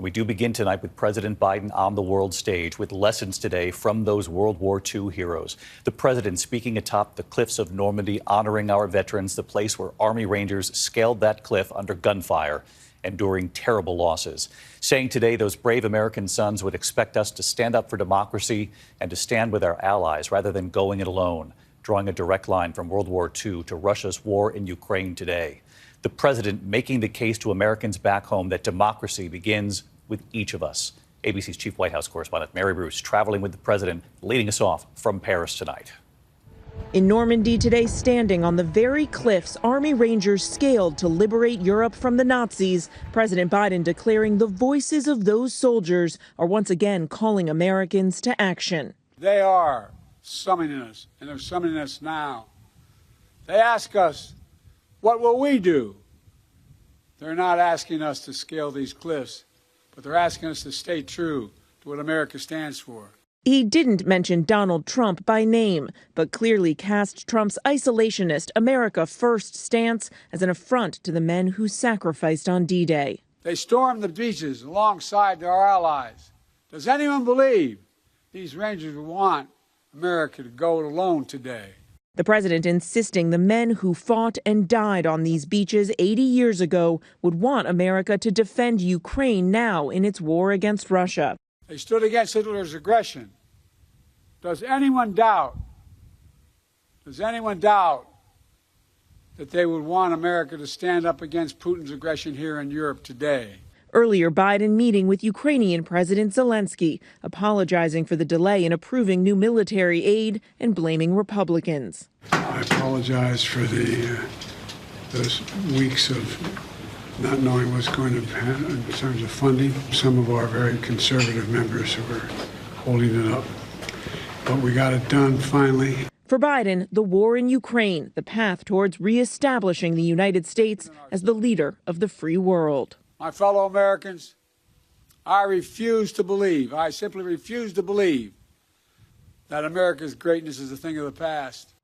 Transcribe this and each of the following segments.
We do begin tonight with President Biden on the world stage with lessons today from those World War II heroes. The president speaking atop the cliffs of Normandy, honoring our veterans, the place where Army Rangers scaled that cliff under gunfire, enduring terrible losses. Saying today those brave American sons would expect us to stand up for democracy and to stand with our allies rather than going it alone, drawing a direct line from World War II to Russia's war in Ukraine today. The president making the case to Americans back home that democracy begins with each of us. ABC's chief White House correspondent Mary Bruce traveling with the president, leading us off from Paris tonight. In Normandy today, standing on the very cliffs Army Rangers scaled to liberate Europe from the Nazis, President Biden declaring the voices of those soldiers are once again calling Americans to action. They are summoning us, and they're summoning us now. They ask us, what will we do? They're not asking us to scale these cliffs, but they're asking us to stay true to what America stands for. He didn't mention Donald Trump by name, but clearly cast Trump's isolationist America First stance as an affront to the men who sacrificed on D-Day. They stormed the beaches alongside our allies. Does anyone believe these Rangers would want America to go it alone today? The president insisting the men who fought and died on these beaches 80 years ago would want America to defend Ukraine now in its war against Russia. They stood against Hitler's aggression. Does anyone doubt that they would want America to stand up against Putin's aggression here in Europe today? Earlier, Biden meeting with Ukrainian President Zelensky, apologizing for the delay in approving new military aid and blaming Republicans. I apologize for those weeks of not knowing what's going to happen in terms of funding. Some of our very conservative members who are holding it up. But we got it done finally. For Biden, the war in Ukraine, the path towards reestablishing the United States as the leader of the free world. My fellow Americans, I simply refuse to believe that America's greatness is a thing of the past.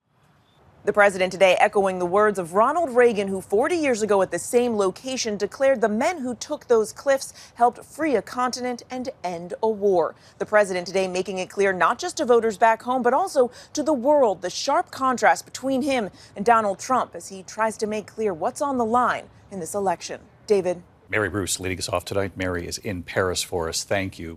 The president today echoing the words of Ronald Reagan, who 40 years ago at the same location declared the men who took those cliffs helped free a continent and end a war. The president today making it clear not just to voters back home, but also to the world, the sharp contrast between him and Donald Trump as he tries to make clear what's on the line in this election. David. Mary Bruce leading us off tonight. Mary is in Paris for us. Thank you.